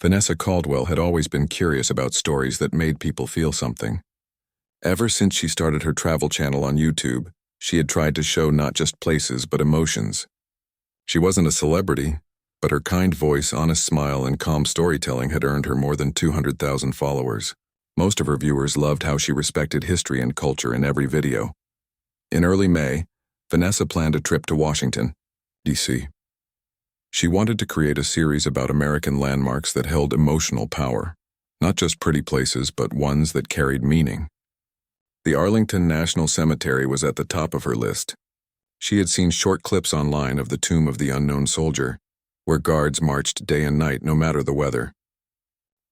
Vanessa Caldwell had always been curious about stories that made people feel something. Ever since she started her travel channel on YouTube, she had tried to show not just places but emotions. She wasn't a celebrity, but her kind voice, honest smile, and calm storytelling had earned her more than 200,000 followers. Most of her viewers loved how she respected history and culture in every video. In early May, Vanessa planned a trip to Washington, D.C. She wanted to create a series about American landmarks that held emotional power, not just pretty places, but ones that carried meaning. The Arlington National Cemetery was at the top of her list. She had seen short clips online of the tomb of the unknown soldier, where guards marched day and night no matter the weather.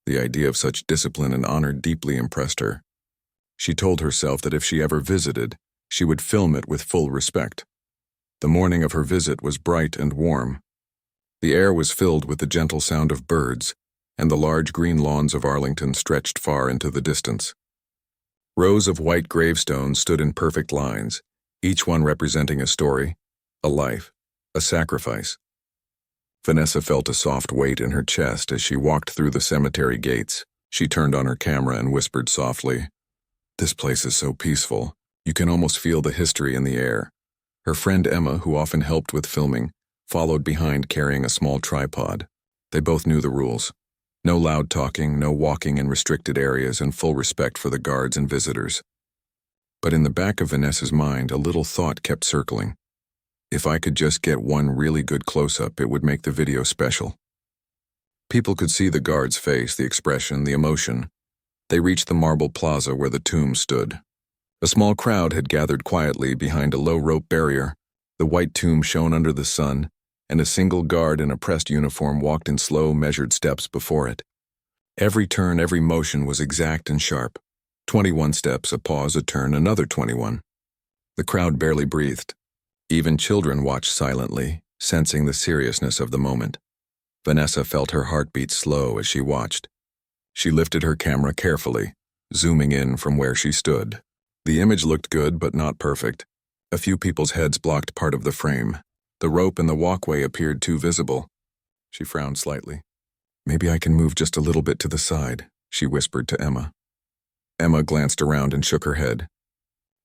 The idea of such discipline and honor deeply impressed her. She told herself that if she ever visited, she would film it with full respect. The morning of her visit was bright and warm. The air was filled with the gentle sound of birds, and the large green lawns of Arlington stretched far into the distance. Rows of white gravestones stood in perfect lines, each one representing a story, a life, a sacrifice. Vanessa felt a soft weight in her chest as she walked through the cemetery gates. She turned on her camera and whispered softly, "This place is so peaceful. You can almost feel the history in the air." Her friend Emma, who often helped with filming, followed behind carrying a small tripod. They both knew the rules. No loud talking, no walking in restricted areas, and full respect for the guards and visitors. But in the back of Vanessa's mind, a little thought kept circling. If I could just get one really good close-up, it would make the video special. People could see the guard's face, the expression, the emotion. They reached the marble plaza where the tomb stood. A small crowd had gathered quietly behind a low rope barrier. The white tomb shone under the sun, and a single guard in a pressed uniform walked in slow, measured steps before it. Every turn, every motion was exact and sharp. 21 steps, a pause, a turn, another 21. The crowd barely breathed. Even children watched silently, sensing the seriousness of the moment. Vanessa felt her heartbeat slow as she watched. She lifted her camera carefully, zooming in from where she stood. The image looked good, but not perfect. A few people's heads blocked part of the frame. The rope and the walkway appeared too visible. She frowned slightly. "Maybe I can move just a little bit to the side," she whispered to Emma. Emma glanced around and shook her head.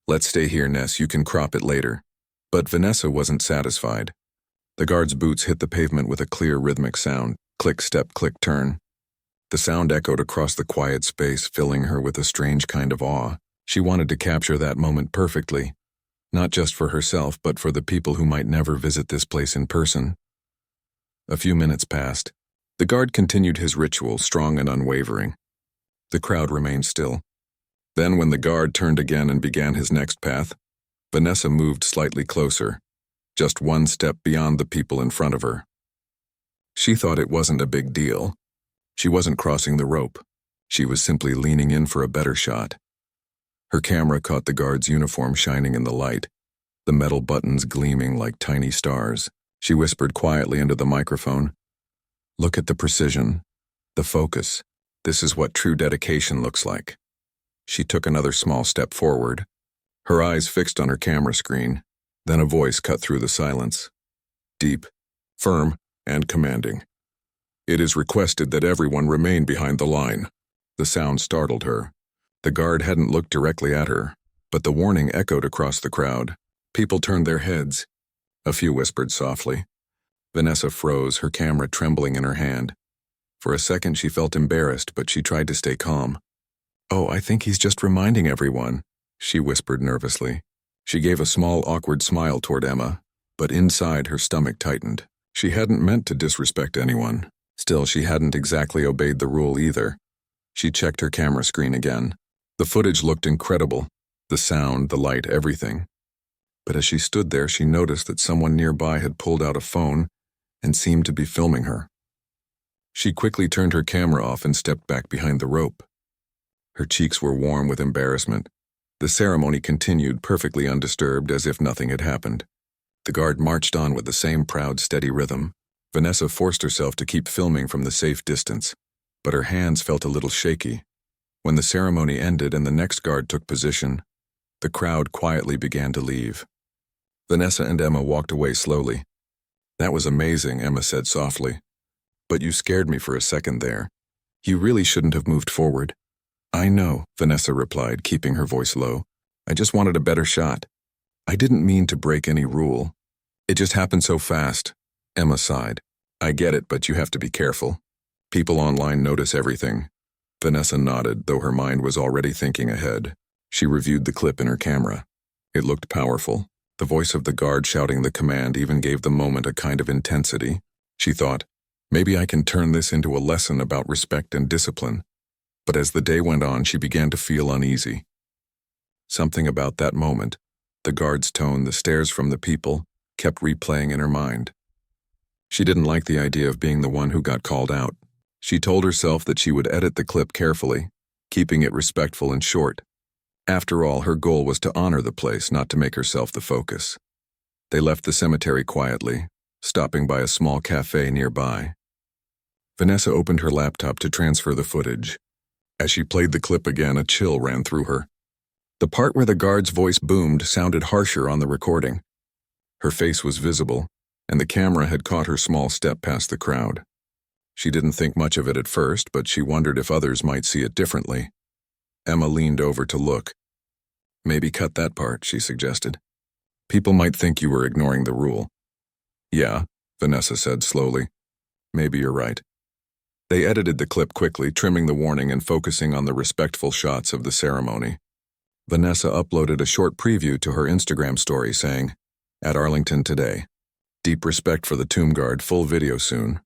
"Let's stay here, Ness. You can crop it later." But Vanessa wasn't satisfied. The guard's boots hit the pavement with a clear, rhythmic sound. Click, step, click, turn. The sound echoed across the quiet space, filling her with a strange kind of awe. She wanted to capture that moment perfectly. Not just for herself, but for the people who might never visit this place in person. A few minutes passed. The guard continued his ritual, strong and unwavering. The crowd remained still. Then, when the guard turned again and began his next path, Vanessa moved slightly closer, just one step beyond the people in front of her. She thought it wasn't a big deal. She wasn't crossing the rope. She was simply leaning in for a better shot. Her camera caught the guard's uniform shining in the light, the metal buttons gleaming like tiny stars. She whispered quietly into the microphone, "Look at the precision, the focus. This is what true dedication looks like." She took another small step forward, her eyes fixed on her camera screen. Then a voice cut through the silence. Deep, firm, and commanding. "It is requested that everyone remain behind the line." The sound startled her. The guard hadn't looked directly at her, but the warning echoed across the crowd. People turned their heads. A few whispered softly. Vanessa froze, her camera trembling in her hand. For a second she felt embarrassed, but she tried to stay calm. "Oh, I think he's just reminding everyone," she whispered nervously. She gave a small, awkward smile toward Emma, but inside her stomach tightened. She hadn't meant to disrespect anyone. Still, she hadn't exactly obeyed the rule either. She checked her camera screen again. The footage looked incredible. The sound, the light, everything. But as she stood there, she noticed that someone nearby had pulled out a phone and seemed to be filming her. She quickly turned her camera off and stepped back behind the rope. Her cheeks were warm with embarrassment. The ceremony continued perfectly undisturbed, as if nothing had happened. The guard marched on with the same proud, steady rhythm. Vanessa forced herself to keep filming from the safe distance, but her hands felt a little shaky. When the ceremony ended and the next guard took position, the crowd quietly began to leave. Vanessa and Emma walked away slowly. "That was amazing," Emma said softly. But you scared me for a second there. You really shouldn't have moved forward. I know, Vanessa replied, keeping her voice low. I just wanted a better shot. I didn't mean to break any rule. It just happened so fast. Emma sighed. I get it, but you have to be careful. People online notice everything. Vanessa nodded, though her mind was already thinking ahead. She reviewed the clip in her camera. It looked powerful. The voice of the guard shouting the command even gave the moment a kind of intensity. She thought, maybe I can turn this into a lesson about respect and discipline. But as the day went on, she began to feel uneasy. Something about that moment, the guard's tone, the stares from the people, kept replaying in her mind. She didn't like the idea of being the one who got called out. She told herself that she would edit the clip carefully, keeping it respectful and short. After all, her goal was to honor the place, not to make herself the focus. They left the cemetery quietly, stopping by a small cafe nearby. Vanessa opened her laptop to transfer the footage. As she played the clip again, a chill ran through her. The part where the guard's voice boomed sounded harsher on the recording. Her face was visible, and the camera had caught her small step past the crowd. She didn't think much of it at first, but she wondered if others might see it differently. Emma leaned over to look. Maybe cut that part, she suggested. People might think you were ignoring the rule. Yeah, Vanessa said slowly. Maybe you're right. They edited the clip quickly, trimming the warning and focusing on the respectful shots of the ceremony. Vanessa uploaded a short preview to her Instagram story saying, "At Arlington today. Deep respect for the tomb guard, full video soon."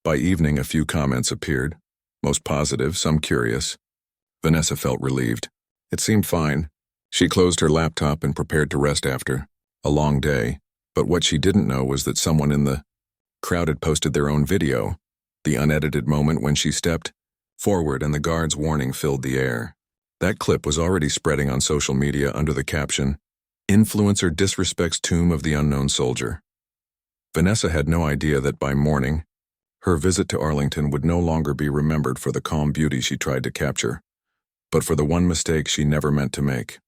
By evening, a few comments appeared, most positive, some curious. Vanessa felt relieved. It seemed fine. She closed her laptop and prepared to rest after a long day, but what she didn't know was that someone in the crowd had posted their own video, the unedited moment when she stepped forward and the guard's warning filled the air. That clip was already spreading on social media under the caption, "Influencer disrespects tomb of the unknown soldier." Vanessa had no idea that by morning, her visit to Arlington would no longer be remembered for the calm beauty she tried to capture, but for the one mistake she never meant to make.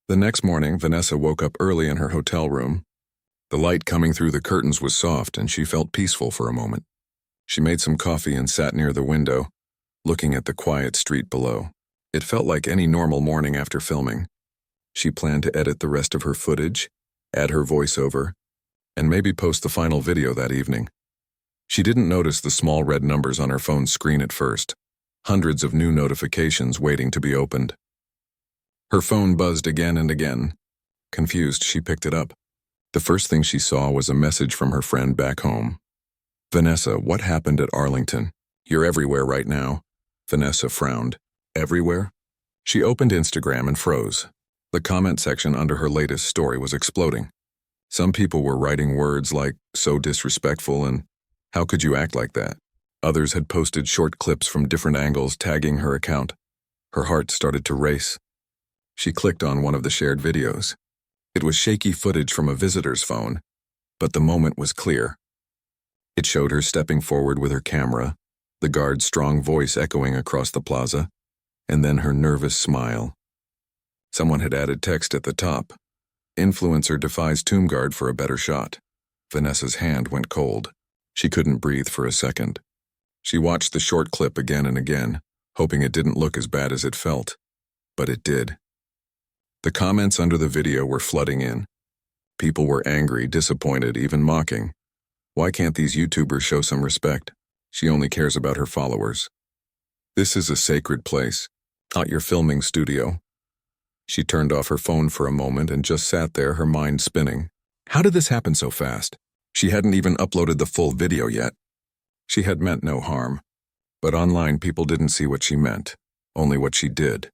The next morning, Vanessa woke up early in her hotel room. The light coming through the curtains was soft, and she felt peaceful for a moment. She made some coffee and sat near the window, looking at the quiet street below. It felt like any normal morning after filming. She planned to edit the rest of her footage, add her voiceover, and maybe post the final video that evening. She didn't notice the small red numbers on her phone's screen at first, hundreds of new notifications waiting to be opened. Her phone buzzed again and again. Confused, she picked it up. The first thing she saw was a message from her friend back home. "Vanessa, what happened at Arlington? You're everywhere right now." Vanessa frowned. Everywhere? She opened Instagram and froze. The comment section under her latest story was exploding. Some people were writing words like, "so disrespectful," and "how could you act like that?" Others had posted short clips from different angles tagging her account. Her heart started to race. She clicked on one of the shared videos. It was shaky footage from a visitor's phone, but the moment was clear. It showed her stepping forward with her camera, the guard's strong voice echoing across the plaza, and then her nervous smile. Someone had added text at the top. "Influencer defies tomb guard for a better shot." Vanessa's hand went cold. She couldn't breathe for a second. She watched the short clip again and again, hoping it didn't look as bad as it felt. But it did. The comments under the video were flooding in. People were angry, disappointed, even mocking. Why can't these YouTubers show some respect? She only cares about her followers. This is a sacred place, not your filming studio. She turned off her phone for a moment and just sat there, her mind spinning. How did this happen so fast? She hadn't even uploaded the full video yet. She had meant no harm. But online people didn't see what she meant, only what she did.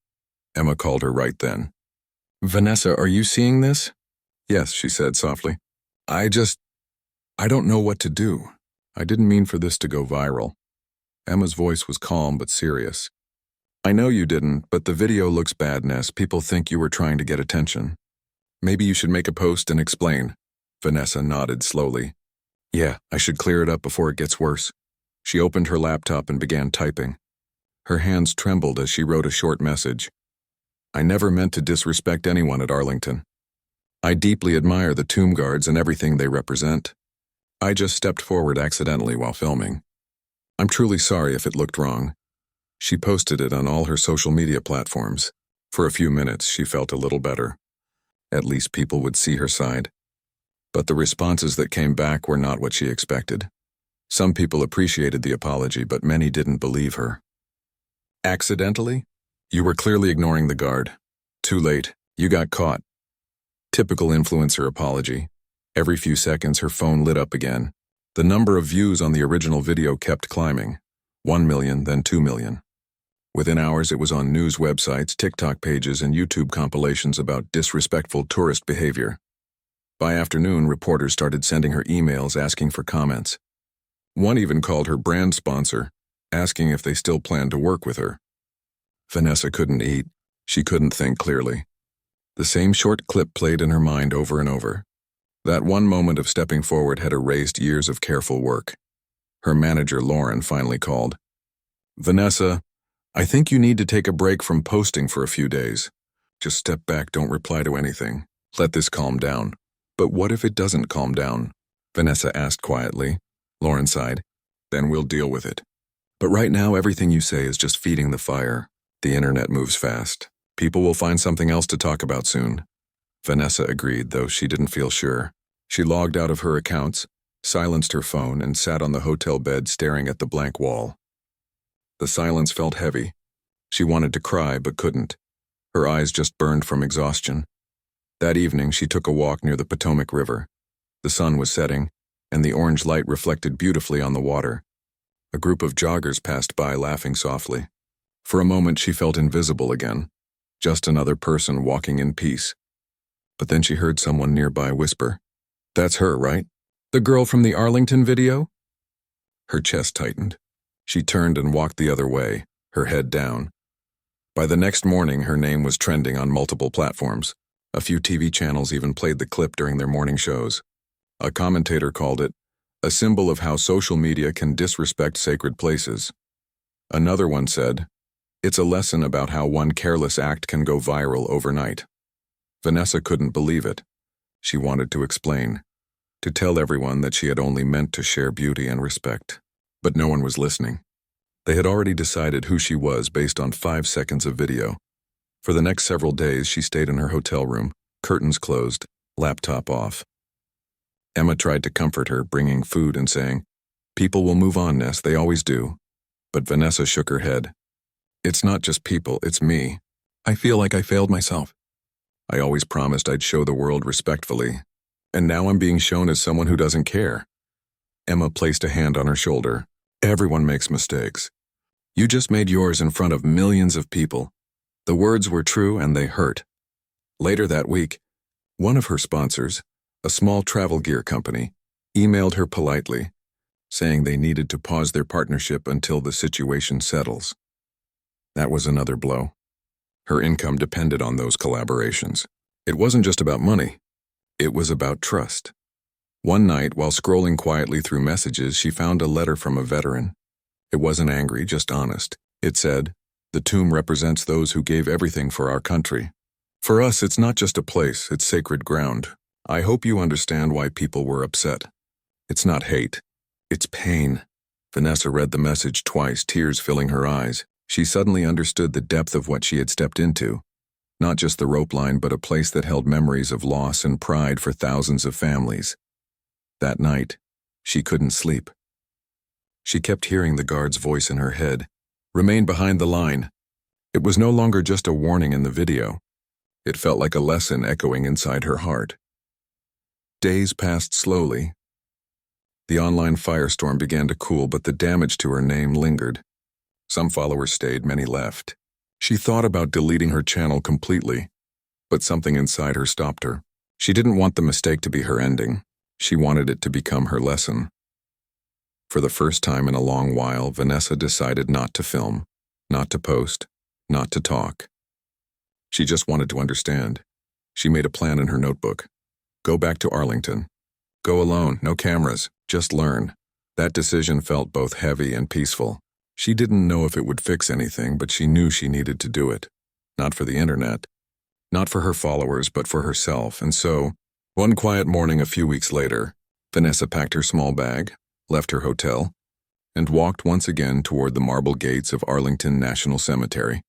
Emma called her right then. "Vanessa, are you seeing this?" "Yes," she said softly. I don't know what to do. I didn't mean for this to go viral." Emma's voice was calm but serious. "I know you didn't, but the video looks bad, Ness. People think you were trying to get attention. Maybe you should make a post and explain." Vanessa nodded slowly. "Yeah, I should clear it up before it gets worse." She opened her laptop and began typing. Her hands trembled as she wrote a short message. "I never meant to disrespect anyone at Arlington. I deeply admire the tomb guards and everything they represent. I just stepped forward accidentally while filming. I'm truly sorry if it looked wrong. She posted it on all her social media platforms. For a few minutes, she felt a little better. At least people would see her side. But the responses that came back were not what she expected. Some people appreciated the apology, but many didn't believe her. Accidentally? You were clearly ignoring the guard. Too late. You got caught. Typical influencer apology. Every few seconds, her phone lit up again. The number of views on the original video kept climbing. 1 million, then 2 million. Within hours, it was on news websites, TikTok pages, and YouTube compilations about disrespectful tourist behavior. By afternoon, reporters started sending her emails asking for comments. One even called her brand sponsor, asking if they still planned to work with her. Vanessa couldn't eat. She couldn't think clearly. The same short clip played in her mind over and over. That one moment of stepping forward had erased years of careful work. Her manager, Lauren, finally called. Vanessa, I think you need to take a break from posting for a few days. Just step back, don't reply to anything. Let this calm down. But what if it doesn't calm down? Vanessa asked quietly. Lauren sighed. Then we'll deal with it. But right now, everything you say is just feeding the fire. The internet moves fast. People will find something else to talk about soon. Vanessa agreed, though she didn't feel sure. She logged out of her accounts, silenced her phone, and sat on the hotel bed staring at the blank wall. The silence felt heavy. She wanted to cry, but couldn't. Her eyes just burned from exhaustion. That evening, she took a walk near the Potomac River. The sun was setting, and the orange light reflected beautifully on the water. A group of joggers passed by, laughing softly. For a moment, she felt invisible again, just another person walking in peace. But then she heard someone nearby whisper, "That's her, right? The girl from the Arlington video?" Her chest tightened. She turned and walked the other way, her head down. By the next morning, her name was trending on multiple platforms. A few TV channels even played the clip during their morning shows. A commentator called it a symbol of how social media can disrespect sacred places. Another one said, "It's a lesson about how one careless act can go viral overnight." Vanessa couldn't believe it. She wanted to explain, to tell everyone that she had only meant to share beauty and respect. But no one was listening. They had already decided who she was based on 5 seconds of video. For the next several days, she stayed in her hotel room, curtains closed, laptop off. Emma tried to comfort her, bringing food and saying, "People will move on, Ness, they always do." But Vanessa shook her head. "It's not just people, it's me. I feel like I failed myself. I always promised I'd show the world respectfully, and now I'm being shown as someone who doesn't care." Emma placed a hand on her shoulder. "Everyone makes mistakes. You just made yours in front of millions of people. The words were true and they hurt." Later that week, one of her sponsors, a small travel gear company, emailed her politely, saying they needed to pause their partnership until the situation settles. That was another blow. Her income depended on those collaborations. It wasn't just about money. It was about trust. One night, while scrolling quietly through messages, she found a letter from a veteran. It wasn't angry, just honest. It said, "The tomb represents those who gave everything for our country. For us, it's not just a place, it's sacred ground. I hope you understand why people were upset. It's not hate. It's pain." Vanessa read the message twice, tears filling her eyes. She suddenly understood the depth of what she had stepped into. Not just the rope line, but a place that held memories of loss and pride for thousands of families. That night, she couldn't sleep. She kept hearing the guard's voice in her head. "Remain behind the line." It was no longer just a warning in the video. It felt like a lesson echoing inside her heart. Days passed slowly. The online firestorm began to cool, but the damage to her name lingered. Some followers stayed, many left. She thought about deleting her channel completely, but something inside her stopped her. She didn't want the mistake to be her ending. She wanted it to become her lesson. For the first time in a long while, Vanessa decided not to film, not to post, not to talk. She just wanted to understand. She made a plan in her notebook. Go back to Arlington. Go alone, no cameras, just learn. That decision felt both heavy and peaceful. She didn't know if it would fix anything, but she knew she needed to do it. Not for the internet, not for her followers, but for herself. And so, one quiet morning a few weeks later, Vanessa packed her small bag, left her hotel, and walked once again toward the marble gates of Arlington National Cemetery.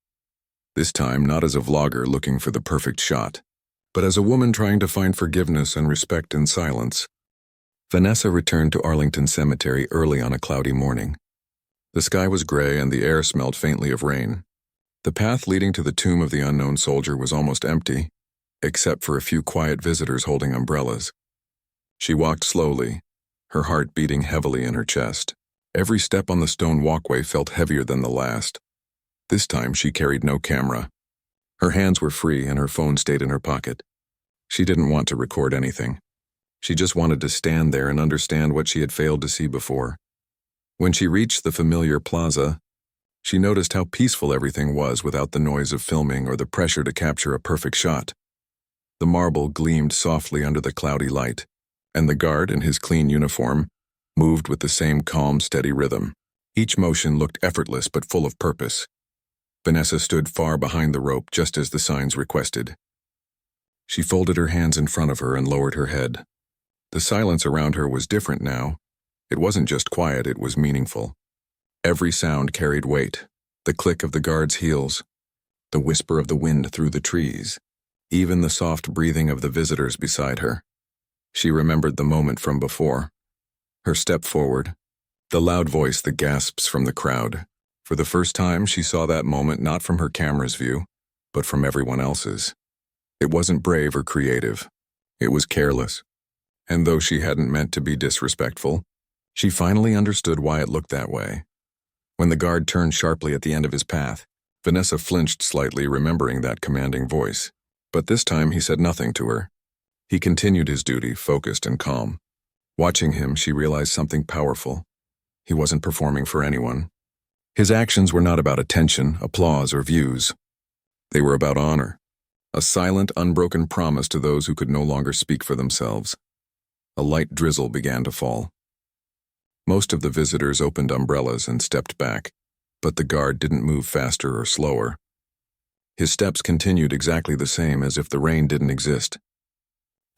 This time not as a vlogger looking for the perfect shot, but as a woman trying to find forgiveness and respect in silence. Vanessa returned to Arlington Cemetery early on a cloudy morning. The sky was gray and the air smelled faintly of rain. The path leading to the tomb of the unknown soldier was almost empty, except for a few quiet visitors holding umbrellas. She walked slowly, her heart beating heavily in her chest. Every step on the stone walkway felt heavier than the last. This time she carried no camera. Her hands were free and her phone stayed in her pocket. She didn't want to record anything. She just wanted to stand there and understand what she had failed to see before. When she reached the familiar plaza, she noticed how peaceful everything was without the noise of filming or the pressure to capture a perfect shot. The marble gleamed softly under the cloudy light, and the guard in his clean uniform moved with the same calm, steady rhythm. Each motion looked effortless but full of purpose. Vanessa stood far behind the rope just as the signs requested. She folded her hands in front of her and lowered her head. The silence around her was different now. It wasn't just quiet, it was meaningful. Every sound carried weight. The click of the guard's heels, the whisper of the wind through the trees, even the soft breathing of the visitors beside her. She remembered the moment from before. Her step forward, the loud voice, the gasps from the crowd. For the first time, she saw that moment not from her camera's view, but from everyone else's. It wasn't brave or creative. It was careless. And though she hadn't meant to be disrespectful, she finally understood why it looked that way. When the guard turned sharply at the end of his path, Vanessa flinched slightly, remembering that commanding voice. But this time he said nothing to her. He continued his duty, focused and calm. Watching him, she realized something powerful. He wasn't performing for anyone. His actions were not about attention, applause, or views. They were about honor, a silent, unbroken promise to those who could no longer speak for themselves. A light drizzle began to fall. Most of the visitors opened umbrellas and stepped back, but the guard didn't move faster or slower. His steps continued exactly the same, as if the rain didn't exist.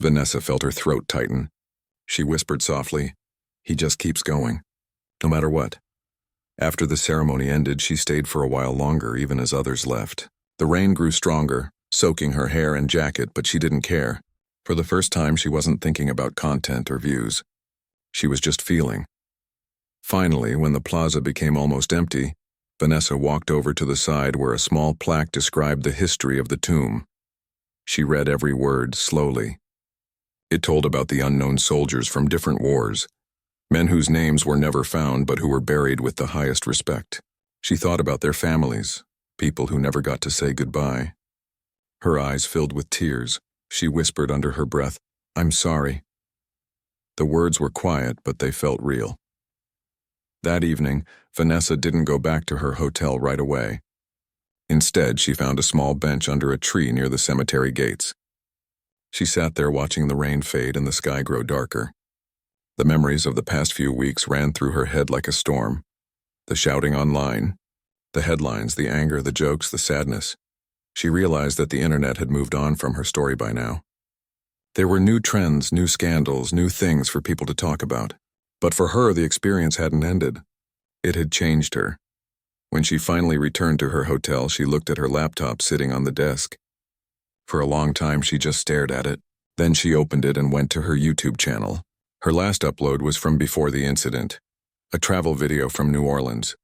Vanessa felt her throat tighten. She whispered softly, "He just keeps going, no matter what." After the ceremony ended, she stayed for a while longer, even as others left. The rain grew stronger, soaking her hair and jacket, but she didn't care. For the first time, she wasn't thinking about content or views. She was just feeling. Finally, when the plaza became almost empty, Vanessa walked over to the side where a small plaque described the history of the tomb. She read every word slowly. It told about the unknown soldiers from different wars, men whose names were never found but who were buried with the highest respect. She thought about their families, people who never got to say goodbye. Her eyes filled with tears. She whispered under her breath, "I'm sorry." The words were quiet, but they felt real. That evening, Vanessa didn't go back to her hotel right away. Instead, she found a small bench under a tree near the cemetery gates. She sat there watching the rain fade and the sky grow darker. The memories of the past few weeks ran through her head like a storm. The shouting online, the headlines, the anger, the jokes, the sadness. She realized that the internet had moved on from her story by now. There were new trends, new scandals, new things for people to talk about. But for her, the experience hadn't ended. It had changed her. When she finally returned to her hotel, she looked at her laptop sitting on the desk. For a long time, she just stared at it. Then she opened it and went to her YouTube channel. Her last upload was from before the incident, a travel video from New Orleans.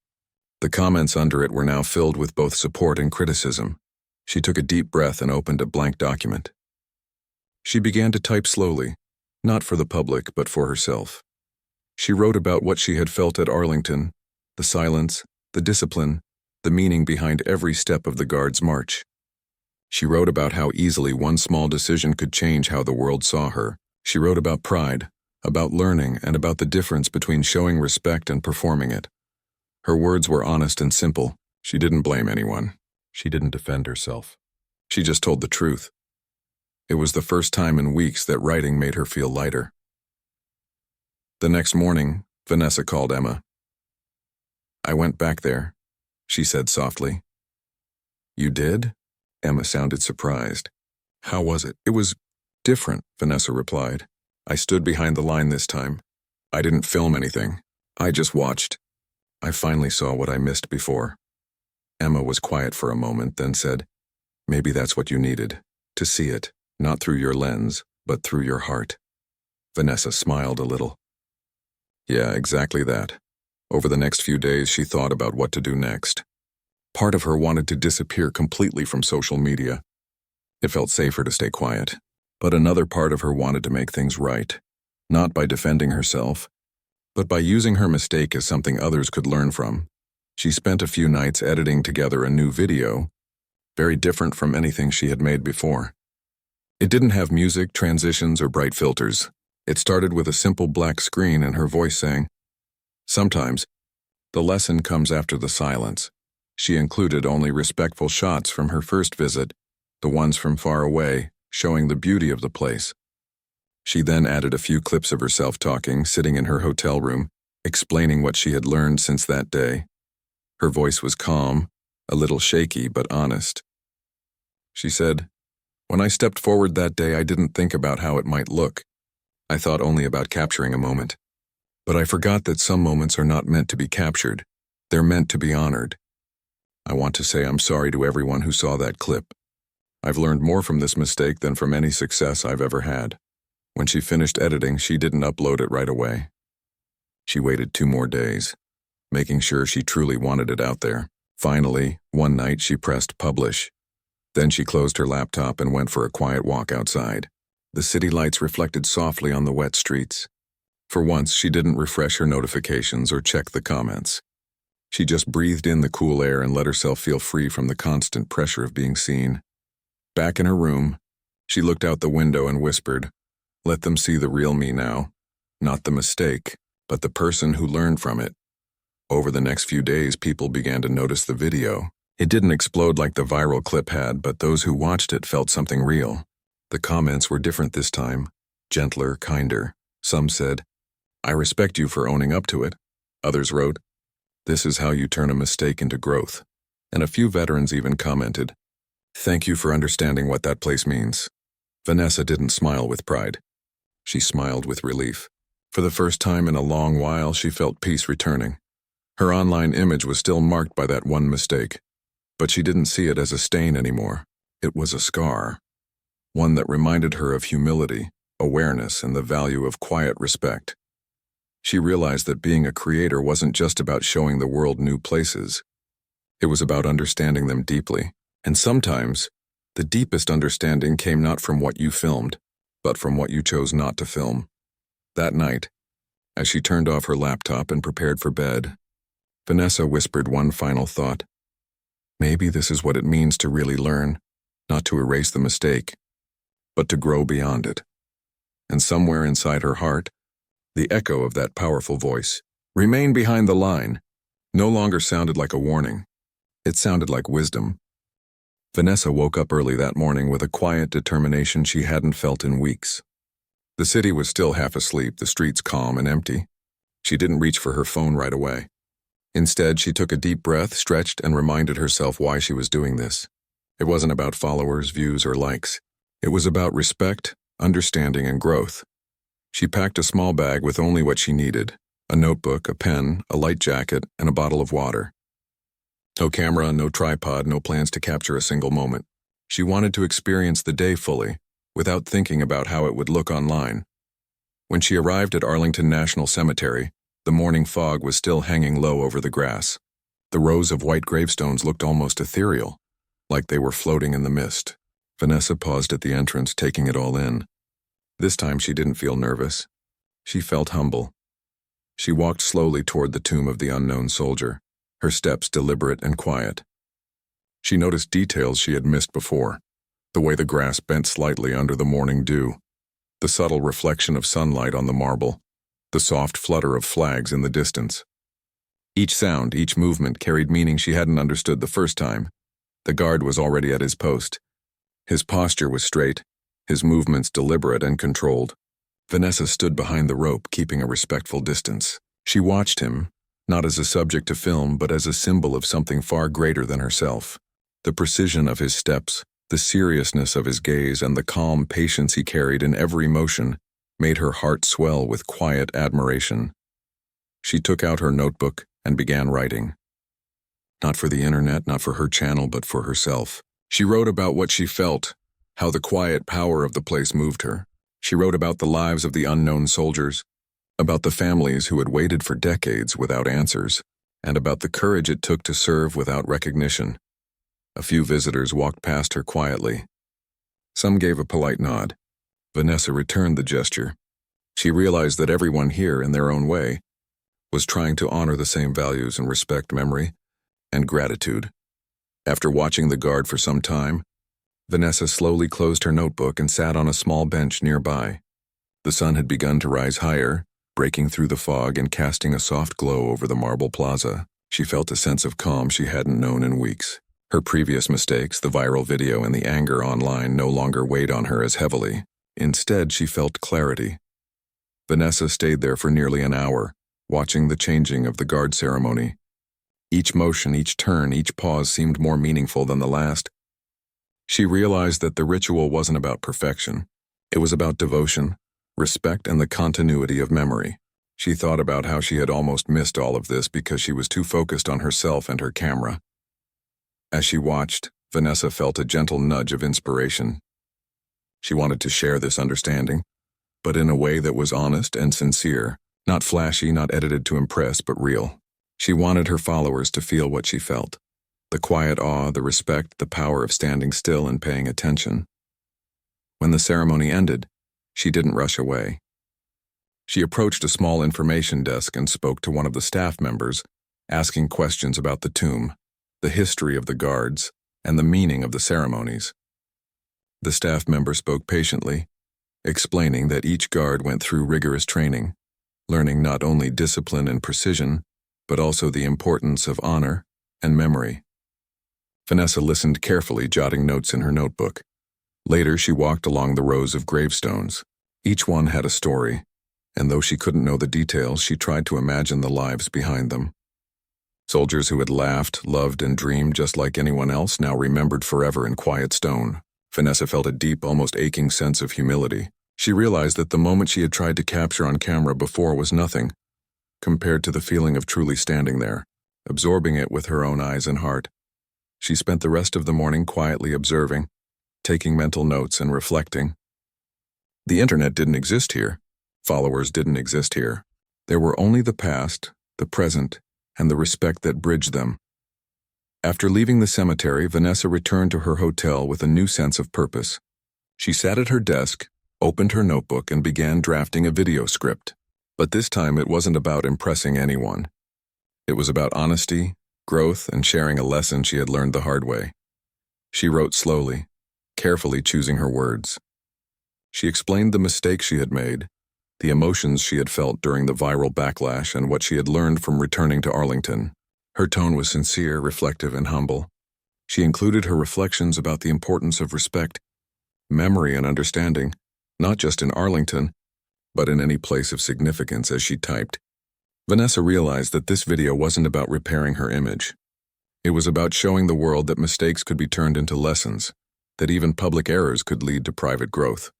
The comments under it were now filled with both support and criticism. She took a deep breath and opened a blank document. She began to type slowly, not for the public, but for herself. She wrote about what she had felt at Arlington, the silence, the discipline, the meaning behind every step of the guard's march. She wrote about how easily one small decision could change how the world saw her. She wrote about pride, about learning, and about the difference between showing respect and performing it. Her words were honest and simple. She didn't blame anyone. She didn't defend herself. She just told the truth. It was the first time in weeks that writing made her feel lighter. The next morning, Vanessa called Emma. "I went back there," she said softly. "You did?" Emma sounded surprised. "How was it?" "It was different," Vanessa replied. I stood behind the line this time. I didn't film anything. I just watched. I finally saw what I missed before. Emma was quiet for a moment, then said, "Maybe that's what you needed, to see it, not through your lens, but through your heart." Vanessa smiled a little. Yeah, exactly that. Over the next few days, she thought about what to do next. Part of her wanted to disappear completely from social media. It felt safer to stay quiet. But another part of her wanted to make things right, not by defending herself, but by using her mistake as something others could learn from. She spent a few nights editing together a new video, very different from anything she had made before. It didn't have music, transitions, or bright filters. It started with a simple black screen and her voice saying, "Sometimes, the lesson comes after the silence." She included only respectful shots from her first visit, the ones from far away, showing the beauty of the place. She then added a few clips of herself talking, sitting in her hotel room, explaining what she had learned since that day. Her voice was calm, a little shaky, but honest. She said, "When I stepped forward that day, I didn't think about how it might look. I thought only about capturing a moment. But I forgot that some moments are not meant to be captured. They're meant to be honored. I want to say I'm sorry to everyone who saw that clip. I've learned more from this mistake than from any success I've ever had." When she finished editing, she didn't upload it right away. She waited 2 more days, making sure she truly wanted it out there. Finally, one night she pressed publish. Then she closed her laptop and went for a quiet walk outside. The city lights reflected softly on the wet streets. For once, she didn't refresh her notifications or check the comments. She just breathed in the cool air and let herself feel free from the constant pressure of being seen. Back in her room, she looked out the window and whispered, "Let them see the real me now. Not the mistake, but the person who learned from it." Over the next few days, people began to notice the video. It didn't explode like the viral clip had, but those who watched it felt something real. The comments were different this time, gentler, kinder. Some said, "I respect you for owning up to it." Others wrote, "This is how you turn a mistake into growth." And a few veterans even commented, "Thank you for understanding what that place means." Vanessa didn't smile with pride. She smiled with relief. For the first time in a long while, she felt peace returning. Her online image was still marked by that one mistake, but she didn't see it as a stain anymore. It was a scar, one that reminded her of humility, awareness, and the value of quiet respect. She realized that being a creator wasn't just about showing the world new places. It was about understanding them deeply. And sometimes, the deepest understanding came not from what you filmed, but from what you chose not to film. That night, as she turned off her laptop and prepared for bed, Vanessa whispered one final thought. Maybe this is what it means to really learn, not to erase the mistake, but to grow beyond it. And somewhere inside her heart, the echo of that powerful voice, "Remain behind the line," no longer sounded like a warning. It sounded like wisdom. Vanessa woke up early that morning with a quiet determination she hadn't felt in weeks. The city was still half asleep, the streets calm and empty. She didn't reach for her phone right away. Instead, she took a deep breath, stretched, and reminded herself why she was doing this. It wasn't about followers, views, or likes. It was about respect, understanding, and growth. She packed a small bag with only what she needed: a notebook, a pen, a light jacket, and a bottle of water. No camera, no tripod, no plans to capture a single moment. She wanted to experience the day fully, without thinking about how it would look online. When she arrived at Arlington National Cemetery, the morning fog was still hanging low over the grass. The rows of white gravestones looked almost ethereal, like they were floating in the mist. Vanessa paused at the entrance, taking it all in. This time she didn't feel nervous. She felt humble. She walked slowly toward the tomb of the unknown soldier, her steps deliberate and quiet. She noticed details she had missed before: the way the grass bent slightly under the morning dew, the subtle reflection of sunlight on the marble, the soft flutter of flags in the distance. Each sound, each movement carried meaning she hadn't understood the first time. The guard was already at his post. His posture was straight, his movements deliberate and controlled. Vanessa stood behind the rope, keeping a respectful distance. She watched him, not as a subject to film, but as a symbol of something far greater than herself. The precision of his steps, the seriousness of his gaze, and the calm patience he carried in every motion made her heart swell with quiet admiration. She took out her notebook and began writing. Not for the internet, not for her channel, but for herself. She wrote about what she felt, how the quiet power of the place moved her. She wrote about the lives of the unknown soldiers, about the families who had waited for decades without answers, and about the courage it took to serve without recognition. A few visitors walked past her quietly. Some gave a polite nod. Vanessa returned the gesture. She realized that everyone here, in their own way, was trying to honor the same values and respect memory and gratitude. After watching the guard for some time, Vanessa slowly closed her notebook and sat on a small bench nearby. The sun had begun to rise higher, breaking through the fog and casting a soft glow over the marble plaza. She felt a sense of calm she hadn't known in weeks. Her previous mistakes, the viral video and the anger online, no longer weighed on her as heavily. Instead, she felt clarity. Vanessa stayed there for nearly an hour, watching the changing of the guard ceremony. Each motion, each turn, each pause seemed more meaningful than the last. She realized that the ritual wasn't about perfection. It was about devotion, respect, and the continuity of memory. She thought about how she had almost missed all of this because she was too focused on herself and her camera. As she watched, Vanessa felt a gentle nudge of inspiration. She wanted to share this understanding, but in a way that was honest and sincere, not flashy, not edited to impress, but real. She wanted her followers to feel what she felt. The quiet awe, the respect, the power of standing still and paying attention. When the ceremony ended, she didn't rush away. She approached a small information desk and spoke to one of the staff members, asking questions about the tomb, the history of the guards, and the meaning of the ceremonies. The staff member spoke patiently, explaining that each guard went through rigorous training, learning not only discipline and precision, but also the importance of honor and memory. Vanessa listened carefully, jotting notes in her notebook. Later, she walked along the rows of gravestones. Each one had a story, and though she couldn't know the details, she tried to imagine the lives behind them. Soldiers who had laughed, loved, and dreamed just like anyone else now remembered forever in quiet stone. Vanessa felt a deep, almost aching sense of humility. She realized that the moment she had tried to capture on camera before was nothing, compared to the feeling of truly standing there, absorbing it with her own eyes and heart. She spent the rest of the morning quietly observing, taking mental notes and reflecting. The internet didn't exist here. Followers didn't exist here. There were only the past, the present, and the respect that bridged them. After leaving the cemetery, Vanessa returned to her hotel with a new sense of purpose. She sat at her desk, opened her notebook, and began drafting a video script. But this time it wasn't about impressing anyone. It was about honesty, growth, and sharing a lesson she had learned the hard way. She wrote slowly, carefully choosing her words. She explained the mistakes she had made, the emotions she had felt during the viral backlash, and what she had learned from returning to Arlington. Her tone was sincere, reflective, and humble. She included her reflections about the importance of respect, memory, and understanding, not just in Arlington, but in any place of significance, as she typed. Vanessa realized that this video wasn't about repairing her image. It was about showing the world that mistakes could be turned into lessons, that even public errors could lead to private growth.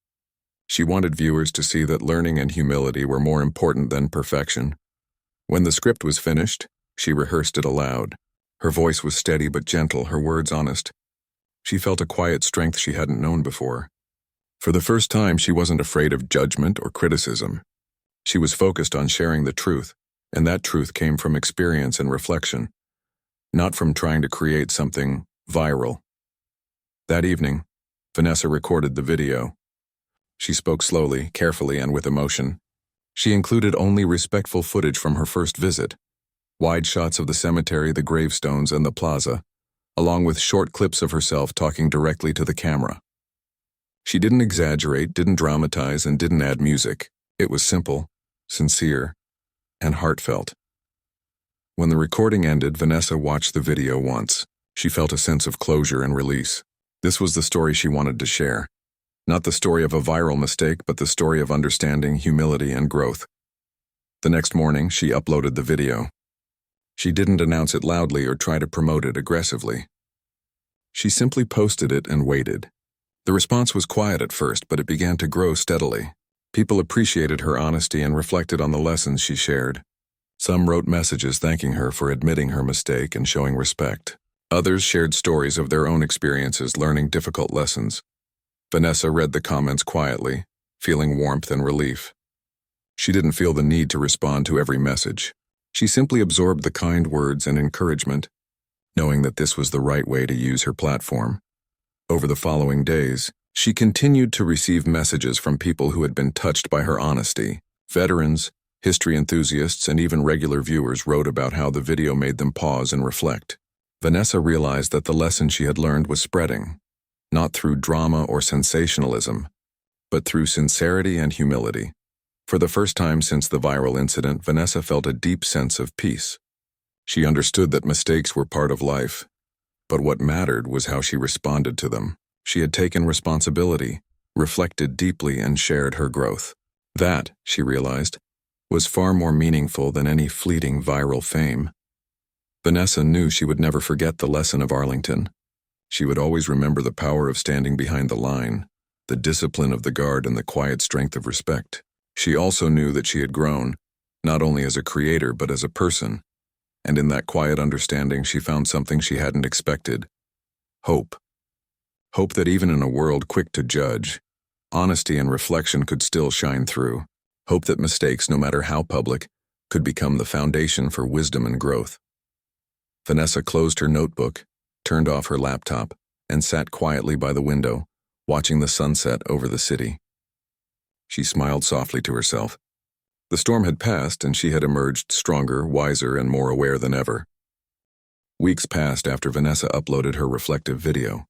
She wanted viewers to see that learning and humility were more important than perfection. When the script was finished, she rehearsed it aloud. Her voice was steady but gentle, her words honest. She felt a quiet strength she hadn't known before. For the first time, she wasn't afraid of judgment or criticism. She was focused on sharing the truth, and that truth came from experience and reflection, not from trying to create something viral. That evening, Vanessa recorded the video. She spoke slowly, carefully, and with emotion. She included only respectful footage from her first visit, wide shots of the cemetery, the gravestones, and the plaza, along with short clips of herself talking directly to the camera. She didn't exaggerate, didn't dramatize, and didn't add music. It was simple, sincere, and heartfelt. When the recording ended, Vanessa watched the video once. She felt a sense of closure and release. This was the story she wanted to share. Not the story of a viral mistake, but the story of understanding, humility, and growth. The next morning, she uploaded the video. She didn't announce it loudly or try to promote it aggressively. She simply posted it and waited. The response was quiet at first, but it began to grow steadily. People appreciated her honesty and reflected on the lessons she shared. Some wrote messages thanking her for admitting her mistake and showing respect. Others shared stories of their own experiences learning difficult lessons. Vanessa read the comments quietly, feeling warmth and relief. She didn't feel the need to respond to every message. She simply absorbed the kind words and encouragement, knowing that this was the right way to use her platform. Over the following days, she continued to receive messages from people who had been touched by her honesty. Veterans, history enthusiasts, and even regular viewers wrote about how the video made them pause and reflect. Vanessa realized that the lesson she had learned was spreading, not through drama or sensationalism, but through sincerity and humility. For the first time since the viral incident, Vanessa felt a deep sense of peace. She understood that mistakes were part of life, but what mattered was how she responded to them. She had taken responsibility, reflected deeply, and shared her growth. That, she realized, was far more meaningful than any fleeting viral fame. Vanessa knew she would never forget the lesson of Arlington. She would always remember the power of standing behind the line, the discipline of the guard, and the quiet strength of respect. She also knew that she had grown, not only as a creator but as a person, and in that quiet understanding she found something she hadn't expected: hope. Hope that even in a world quick to judge, honesty and reflection could still shine through. Hope that mistakes, no matter how public, could become the foundation for wisdom and growth. Vanessa closed her notebook, turned off her laptop, and sat quietly by the window, watching the sunset over the city. She smiled softly to herself. The storm had passed, and she had emerged stronger, wiser, and more aware than ever. Weeks passed after Vanessa uploaded her reflective video.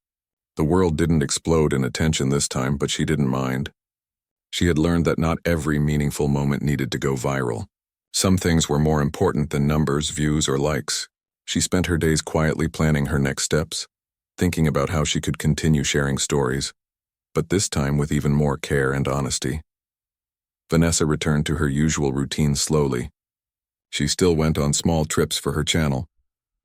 The world didn't explode in attention this time, but she didn't mind. She had learned that not every meaningful moment needed to go viral. Some things were more important than numbers, views, or likes. She spent her days quietly planning her next steps, thinking about how she could continue sharing stories, but this time with even more care and honesty. Vanessa returned to her usual routine slowly. She still went on small trips for her channel,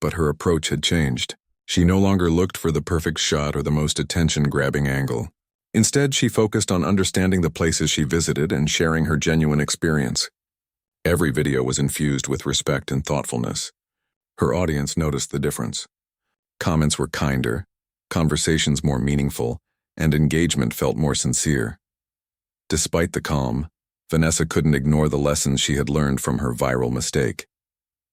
but her approach had changed. She no longer looked for the perfect shot or the most attention-grabbing angle. Instead, she focused on understanding the places she visited and sharing her genuine experience. Every video was infused with respect and thoughtfulness. Her audience noticed the difference. Comments were kinder, conversations more meaningful, and engagement felt more sincere. Despite the calm, Vanessa couldn't ignore the lessons she had learned from her viral mistake.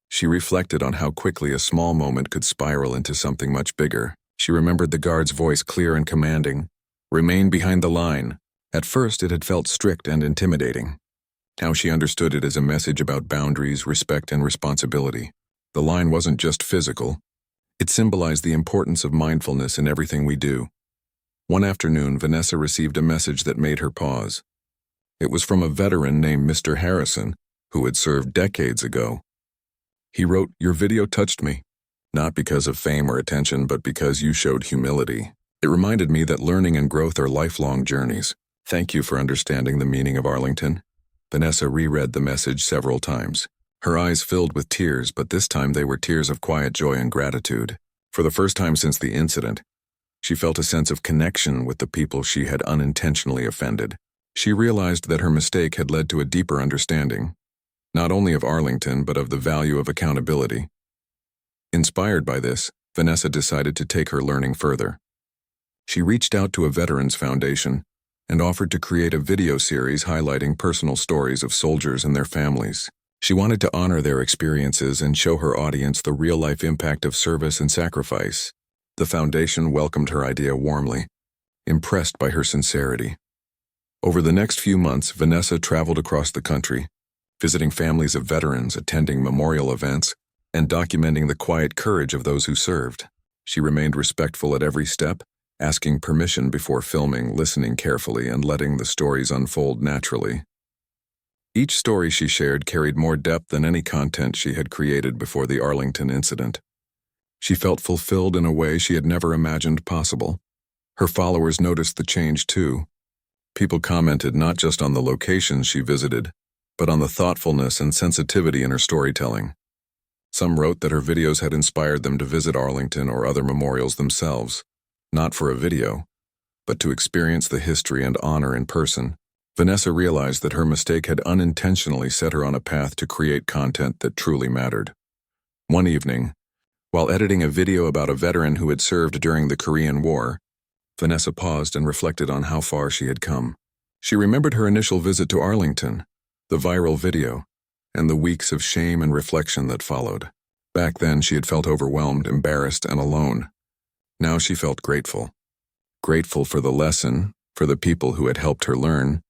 She reflected on how quickly a small moment could spiral into something much bigger. She remembered the guard's voice, clear and commanding: "Remain behind the line." At first, it had felt strict and intimidating. Now she understood it as a message about boundaries, respect, and responsibility. The line wasn't just physical. It symbolized the importance of mindfulness in everything we do. One afternoon, Vanessa received a message that made her pause. It was from a veteran named Mr. Harrison, who had served decades ago. He wrote, "Your video touched me, not because of fame or attention, but because you showed humility. It reminded me that learning and growth are lifelong journeys. Thank you for understanding the meaning of Arlington." Vanessa reread the message several times. Her eyes filled with tears, but this time they were tears of quiet joy and gratitude. For the first time since the incident, she felt a sense of connection with the people she had unintentionally offended. She realized that her mistake had led to a deeper understanding, not only of Arlington, but of the value of accountability. Inspired by this, Vanessa decided to take her learning further. She reached out to a veterans foundation and offered to create a video series highlighting personal stories of soldiers and their families. She wanted to honor their experiences and show her audience the real-life impact of service and sacrifice. The foundation welcomed her idea warmly, impressed by her sincerity. Over the next few months, Vanessa traveled across the country, visiting families of veterans, attending memorial events, and documenting the quiet courage of those who served. She remained respectful at every step, asking permission before filming, listening carefully, and letting the stories unfold naturally. Each story she shared carried more depth than any content she had created before the Arlington incident. She felt fulfilled in a way she had never imagined possible. Her followers noticed the change too. People commented not just on the locations she visited, but on the thoughtfulness and sensitivity in her storytelling. Some wrote that her videos had inspired them to visit Arlington or other memorials themselves, not for a video, but to experience the history and honor in person. Vanessa realized that her mistake had unintentionally set her on a path to create content that truly mattered. One evening, while editing a video about a veteran who had served during the Korean War, Vanessa paused and reflected on how far she had come. She remembered her initial visit to Arlington, the viral video, and the weeks of shame and reflection that followed. Back then, she had felt overwhelmed, embarrassed, and alone. Now she felt grateful. Grateful for the lesson, for the people who had helped her learn,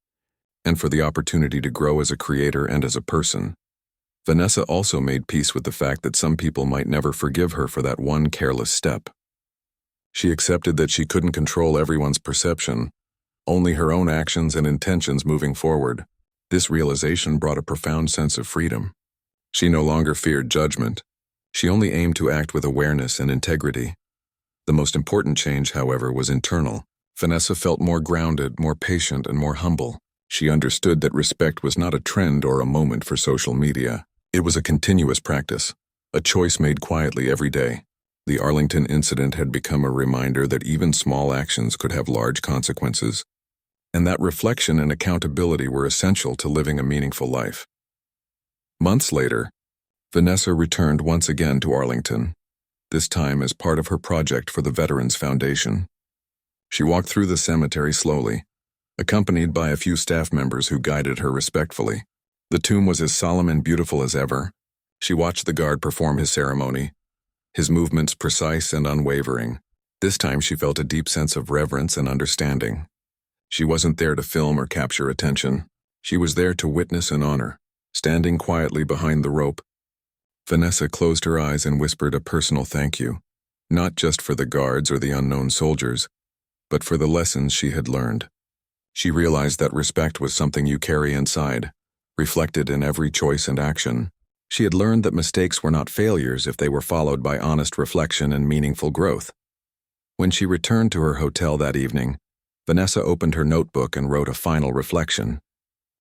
and for the opportunity to grow as a creator and as a person. Vanessa also made peace with the fact that some people might never forgive her for that one careless step. She accepted that she couldn't control everyone's perception, only her own actions and intentions moving forward. This realization brought a profound sense of freedom. She no longer feared judgment. She only aimed to act with awareness and integrity. The most important change, however, was internal. Vanessa felt more grounded, more patient, and more humble. She understood that respect was not a trend or a moment for social media. It was a continuous practice, a choice made quietly every day. The Arlington incident had become a reminder that even small actions could have large consequences, and that reflection and accountability were essential to living a meaningful life. Months later, Vanessa returned once again to Arlington, this time as part of her project for the Veterans Foundation. She walked through the cemetery slowly, accompanied by a few staff members who guided her respectfully. The tomb was as solemn and beautiful as ever. She watched the guard perform his ceremony, his movements precise and unwavering. This time she felt a deep sense of reverence and understanding. She wasn't there to film or capture attention. She was there to witness and honor. Standing quietly behind the rope, Vanessa closed her eyes and whispered a personal thank you, not just for the guards or the unknown soldiers, but for the lessons she had learned. She realized that respect was something you carry inside, reflected in every choice and action. She had learned that mistakes were not failures if they were followed by honest reflection and meaningful growth. When she returned to her hotel that evening, Vanessa opened her notebook and wrote a final reflection.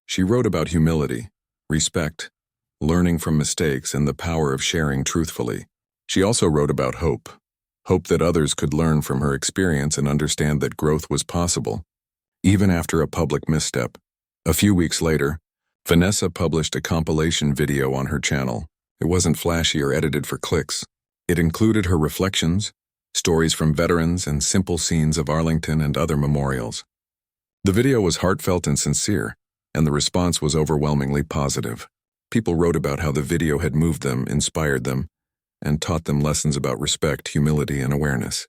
She wrote about humility, respect, learning from mistakes, and the power of sharing truthfully. She also wrote about hope that others could learn from her experience and understand that growth was possible, even after a public misstep. A few weeks later, Vanessa published a compilation video on her channel. It wasn't flashy or edited for clicks. It included her reflections, stories from veterans, and simple scenes of Arlington and other memorials. The video was heartfelt and sincere, and the response was overwhelmingly positive. People wrote about how the video had moved them, inspired them, and taught them lessons about respect, humility, and awareness.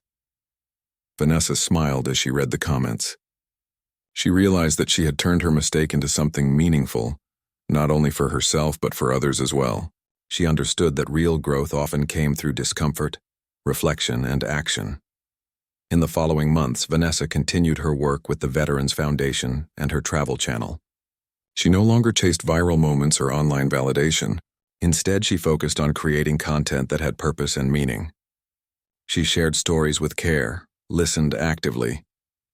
Vanessa smiled as she read the comments. She realized that she had turned her mistake into something meaningful, not only for herself but for others as well. She understood that real growth often came through discomfort, reflection, and action. In the following months, Vanessa continued her work with the Veterans Foundation and her travel channel. She no longer chased viral moments or online validation. Instead, she focused on creating content that had purpose and meaning. She shared stories with care, listened actively,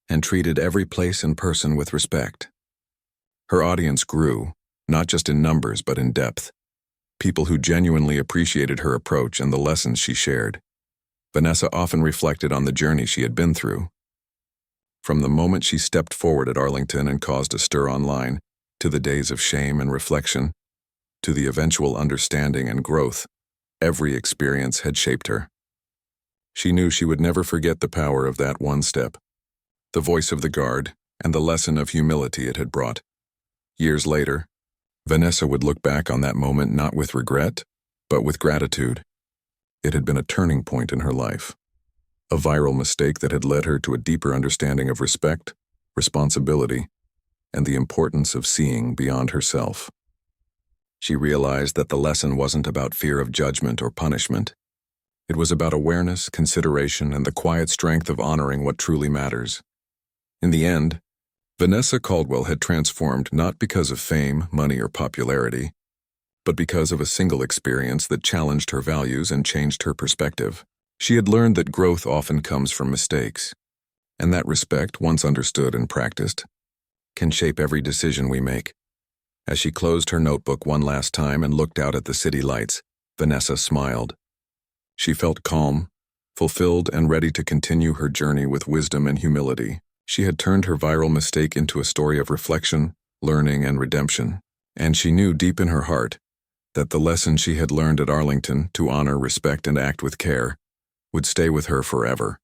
and treated every place and person with respect. Her audience grew, not just in numbers but in depth. People who genuinely appreciated her approach and the lessons she shared. Vanessa often reflected on the journey she had been through. From the moment she stepped forward at Arlington and caused a stir online, to the days of shame and reflection, to the eventual understanding and growth, every experience had shaped her. She knew she would never forget the power of that one step, the voice of the guard, and the lesson of humility it had brought. Years later, Vanessa would look back on that moment not with regret, but with gratitude. It had been a turning point in her life, a viral mistake that had led her to a deeper understanding of respect, responsibility, and the importance of seeing beyond herself. She realized that the lesson wasn't about fear of judgment or punishment. It was about awareness, consideration, and the quiet strength of honoring what truly matters. In the end, Vanessa Caldwell had transformed not because of fame, money, or popularity, but because of a single experience that challenged her values and changed her perspective. She had learned that growth often comes from mistakes, and that respect, once understood and practiced, can shape every decision we make. As she closed her notebook one last time and looked out at the city lights, Vanessa smiled. She felt calm, fulfilled, and ready to continue her journey with wisdom and humility. She had turned her viral mistake into a story of reflection, learning, and redemption. And she knew deep in her heart that the lesson she had learned at Arlington to honor, respect, and act with care would stay with her forever.